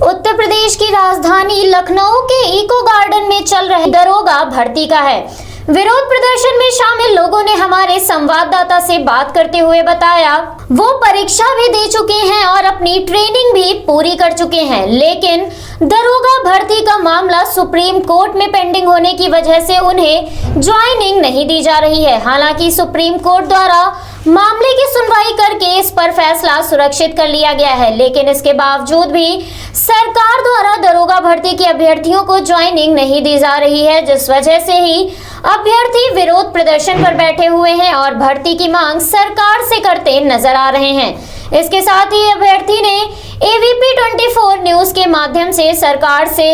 उत्तर प्रदेश की राजधानी लखनऊ के इको गार्डन में चल रहे दरोगा भर्ती का है। विरोध प्रदर्शन में शामिल लोगों ने हमारे संवाददाता से बात करते हुए बताया, वो परीक्षा भी दे चुके हैं और अपनी ट्रेनिंग भी पूरी कर चुके हैं, लेकिन दरोगा भर्ती का मामला सुप्रीम कोर्ट में पेंडिंग होने की वजह से उन्हें ज्वाइनिंग नहीं दी जा रही है। हालांकि सुप्रीम कोर्ट द्वारा मामले की सुनवाई करके इस पर फैसला सुरक्षित कर लिया गया है, लेकिन इसके बावजूद भी सरकार द्वारा दरोगा भर्ती के अभ्यर्थियों को ज्वाइनिंग नहीं दी जा रही है, जिस वजह से ही अभ्यर्थी विरोध प्रदर्शन पर बैठे हुए हैं और भर्ती की मांग सरकार से करते नजर आ रहे हैं। इसके साथ ही अभ्यर्थी ने AVP 24 न्यूज के माध्यम से सरकार से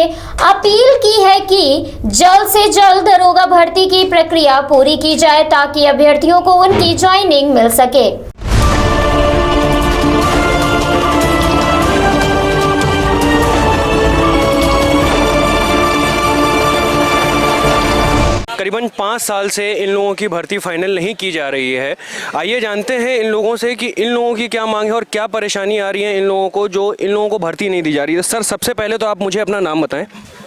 अपील की है कि जल्द से जल्द दरोगा भर्ती की प्रक्रिया पूरी की जाए ताकि अभ्यर्थियों को उनकी ज्वाइनिंग मिल सके। करीबन 5 साल से इन लोगों की भर्ती फाइनल नहीं की जा रही है। आइए जानते हैं इन लोगों से कि इन लोगों की क्या मांग है और क्या परेशानी आ रही है इन लोगों को, जो इन लोगों को भर्ती नहीं दी जा रही है। सर, सबसे पहले तो आप मुझे अपना नाम बताएं।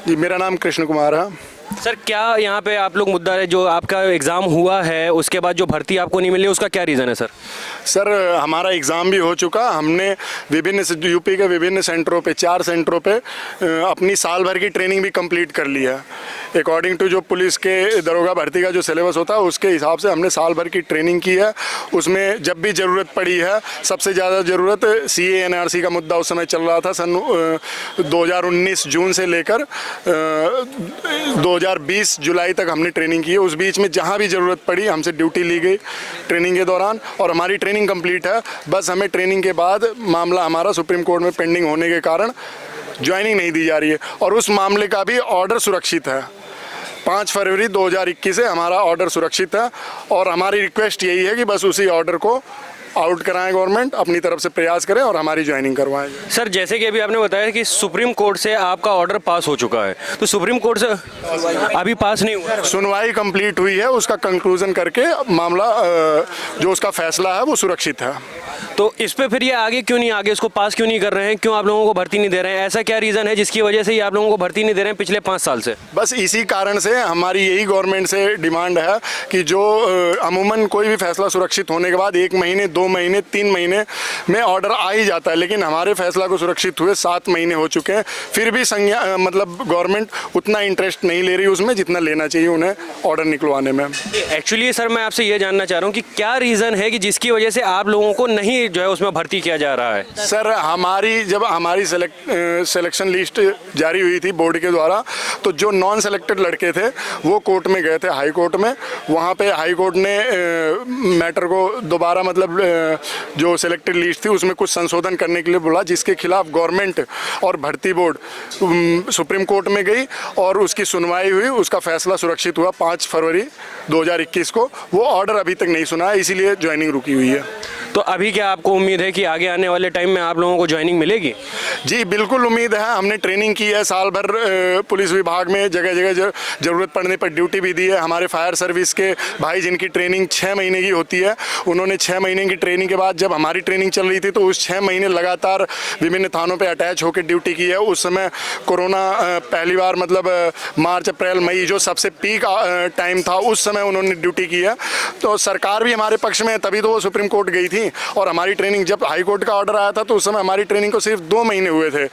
जी, मेरा नाम कृष्ण कुमार है। सर, क्या यहाँ पे आप लोग मुद्दा है, जो आपका एग्ज़ाम हुआ है उसके बाद जो भर्ती आपको नहीं मिली, उसका क्या रीज़न है सर? सर, हमारा एग्ज़ाम भी हो चुका। हमने विभिन्न यूपी के विभिन्न सेंटरों पे 4 सेंटरों पे अपनी साल भर की ट्रेनिंग भी कंप्लीट कर ली है। अकॉर्डिंग टू जो पुलिस के दरोगा भर्ती का जो सिलेबस होता है उसके हिसाब से हमने साल भर की ट्रेनिंग की है। उसमें जब भी ज़रूरत पड़ी है, सबसे ज़्यादा ज़रूरत CA NRC का मुद्दा उस समय चल रहा था। सन 2019 जून से लेकर 2020 जुलाई तक हमने ट्रेनिंग की है। उस बीच में जहाँ भी ज़रूरत पड़ी हमसे ड्यूटी ली गई ट्रेनिंग के दौरान, और हमारी ट्रेनिंग कंप्लीट है। बस हमें ट्रेनिंग के बाद मामला हमारा सुप्रीम कोर्ट में पेंडिंग होने के कारण ज्वाइनिंग नहीं दी जा रही है, और उस मामले का भी ऑर्डर सुरक्षित है। 5 फरवरी 2021 से हमारा ऑर्डर सुरक्षित है, और हमारी रिक्वेस्ट यही है कि बस उसी ऑर्डर को आउट कराएं, गवर्नमेंट अपनी तरफ से प्रयास करें और हमारी ज्वाइनिंग करवाएं। सर, जैसे कि अभी आपने बताया कि सुप्रीम कोर्ट से आपका ऑर्डर पास हो चुका है, तो सुप्रीम कोर्ट से अभी पास नहीं हुआ, सुनवाई कंप्लीट हुई है, उसका कंक्लूजन करके मामला जो उसका फैसला है वो सुरक्षित है। तो इस पे फिर ये आगे क्यों नहीं, आगे इसको पास क्यों नहीं कर रहे हैं? क्यों आप लोगों को भर्ती नहीं दे रहे हैं? ऐसा क्या रीज़न है जिसकी वजह से ये आप लोगों को भर्ती नहीं दे रहे हैं पिछले 5 साल से? बस इसी कारण से हमारी यही गवर्नमेंट से डिमांड है कि जो अमूमन कोई भी फैसला सुरक्षित होने के बाद 1 महीने, 2 महीने, 3 महीने में ऑर्डर आ ही जाता है, लेकिन हमारे फैसला को सुरक्षित हुए 7 महीने हो चुके हैं। फिर भी मतलब गवर्नमेंट उतना इंटरेस्ट नहीं ले रही उसमें जितना लेना चाहिए उन्हें ऑर्डर निकलवाने में। एक्चुअली सर, मैं आपसे ये जानना चाह रहा हूँ कि क्या रीज़न है कि जिसकी वजह से आप लोगों को नहीं जो है उसमें भर्ती किया जा रहा है? सर, जब हमारी सिलेक्शन लिस्ट जारी हुई थी बोर्ड के द्वारा, तो जो नॉन सेलेक्टेड लड़के थे वो कोर्ट में गए थे, हाई कोर्ट में। वहाँ पे हाई कोर्ट ने मैटर को दोबारा मतलब जो सिलेक्टेड लिस्ट थी उसमें कुछ संशोधन करने के लिए बोला, जिसके खिलाफ गवर्नमेंट और भर्ती बोर्ड सुप्रीम कोर्ट में गई और उसकी सुनवाई हुई। उसका फैसला सुरक्षित हुआ 5 फरवरी 2021 को। वो ऑर्डर अभी तक नहीं सुना है, इसीलिए ज्वाइनिंग रुकी हुई है। तो अभी क्या आपको उम्मीद है कि आगे आने वाले टाइम में आप लोगों को ज्वाइनिंग मिलेगी? जी, बिल्कुल उम्मीद है। हमने ट्रेनिंग की है साल भर, पुलिस विभाग में जगह जगह ज़रूरत पड़ने पर ड्यूटी भी दी है। हमारे फायर सर्विस के भाई जिनकी ट्रेनिंग 6 महीने की होती है, उन्होंने 6 महीने की ट्रेनिंग के बाद जब हमारी ट्रेनिंग चल रही थी तो उस 6 महीने लगातार विभिन्न थानों पर अटैच होकर ड्यूटी की है। उस समय कोरोना पहली बार मतलब मार्च, अप्रैल, मई जो सबसे पीक टाइम था, उस समय उन्होंने ड्यूटी की है। तो सरकार भी हमारे पक्ष में, तभी तो वो सुप्रीम कोर्ट गई थी। और हमारी ट्रेनिंग, जब हाई कोर्ट का ऑर्डर आया था तो उस समय हमारी ट्रेनिंग को सिर्फ 2 महीने हुए थे,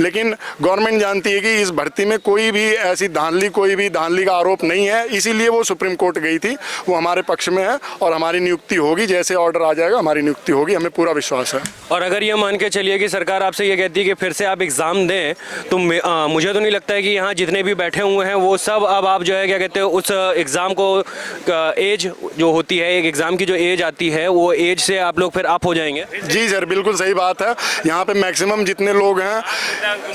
लेकिन गवर्नमेंट जानती है कि इस भर्ती में कोई भी ऐसी धांधली का आरोप नहीं है, इसीलिए वो सुप्रीम कोर्ट गई थी। वो हमारे पक्ष में है और हमारी नियुक्ति होगी, जैसे ऑर्डर आ जाएगा हमारी नियुक्ति होगी, हमें पूरा विश्वास है। और अगर ये मान के चलिए कि सरकार आपसे ये कहती है कि फिर से आप एग्ज़ाम दें, तो मुझे तो नहीं लगता है कि यहाँ जितने भी बैठे हुए हैं वो सब अब आप जो है क्या कहते हैं उस एग्ज़ाम को एज जो होती है, एक एग्ज़ाम की जो एज आती है, वो एज से आप लोग फिर आप हो जाएंगे? जी सर, बिल्कुल सही बात है। यहाँ पे मैक्सिमम जितने लोग हैं,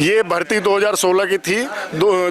ये भर्ती 2016 की थी,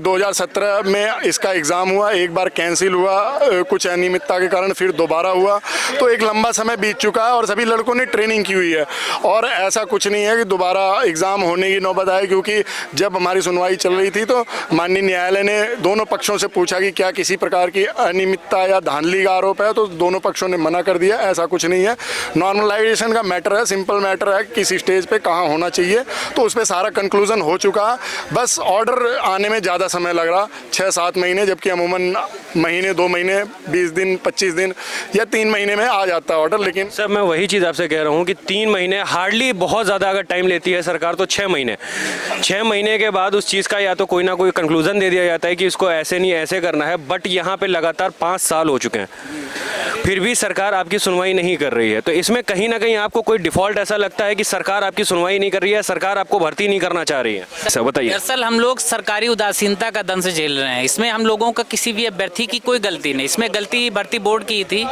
2017 में इसका एग्ज़ाम हुआ, एक बार कैंसिल हुआ कुछ अनियमितता के कारण, फिर दोबारा हुआ। तो एक लंबा समय बीत चुका है और सभी लड़कों ने ट्रेनिंग की हुई है, और ऐसा कुछ नहीं है कि दोबारा एग्ज़ाम होने की नौबत आए। क्योंकि जब हमारी सुनवाई चल रही थी तो माननीय न्यायालय ने दोनों पक्षों से पूछा कि क्या किसी प्रकार की अनियमितता या धांधली का आरोप है, तो दोनों पक्षों ने मना कर दिया, ऐसा कुछ नहीं है। नॉर्मल फॉर्मलाइजेशन का मैटर है, सिंपल मैटर है, किसी स्टेज पे कहाँ होना चाहिए, तो उस पर सारा कंक्लूजन हो चुका है। बस ऑर्डर आने में ज़्यादा समय लग रहा, 6-7 महीने, जबकि अमूमन महीने, 2 महीने, 20 दिन, 25 दिन या 3 महीने में आ जाता है ऑर्डर। लेकिन सर मैं वही चीज़ आपसे कह रहा हूँ कि 3 महीने हार्डली, बहुत ज़्यादा अगर टाइम लेती है सरकार तो 6 महीने। 6 महीने के बाद उस चीज़ का या तो कोई ना कोई कंक्लूजन दे दिया जाता है कि इसको ऐसे नहीं ऐसे करना है, बट यहाँ पे लगातार 5 साल हो चुके हैं, फिर भी सरकार आपकी सुनवाई नहीं कर रही है। तो इसमें कहीं ना कहीं आपको कोई डिफ़ॉल्ट ऐसा लगता है कि सरकार आपकी सुनवाई नहीं कर रही है, सरकार आपको भर्ती नहीं करना चाह रही है? सर बताइए। दरअसल हम लोग सरकारी उदासीनता का दंश झेल रहे हैं। इसमें हम लोगों का किसी भी अभ्यर्थी की कोई गलती नहीं, इसमें गलती भर्ती बोर्ड की थी।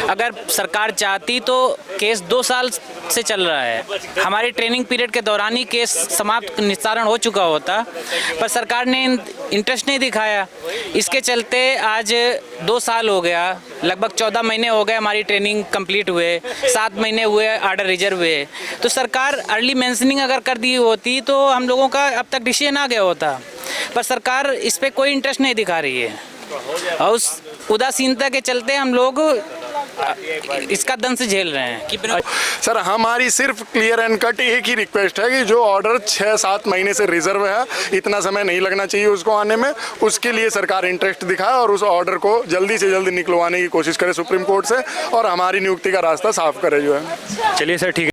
अगर सरकार चाहती तो केस 2 साल से चल रहा है, हमारी ट्रेनिंग पीरियड के दौरान ही केस समाप्त निस्तारण हो चुका होता, पर सरकार ने इंटरेस्ट नहीं दिखाया। इसके चलते आज 2 साल हो गया, लगभग 14 महीने हो गए हमारी ट्रेनिंग कंप्लीट हुए, 7 महीने हुए ऑर्डर रिजर्व हुए। तो सरकार अर्ली मेंशनिंग अगर कर दी होती तो हम लोगों का अब तक डिसीजन आ गया होता, पर सरकार इस पे कोई इंटरेस्ट नहीं दिखा रही है और उस उदासीनता के चलते हम लोग इसका दंश झेल रहे हैं कि सर हमारी सिर्फ क्लियर एंड कट एक ही रिक्वेस्ट है कि जो ऑर्डर 6-7 महीने से रिजर्व है, इतना समय नहीं लगना चाहिए उसको आने में, उसके लिए सरकार इंटरेस्ट दिखाए और उस ऑर्डर को जल्दी से जल्दी निकलवाने की कोशिश करे सुप्रीम कोर्ट से और हमारी नियुक्ति का रास्ता साफ करे जो है। चलिए सर, ठीक है।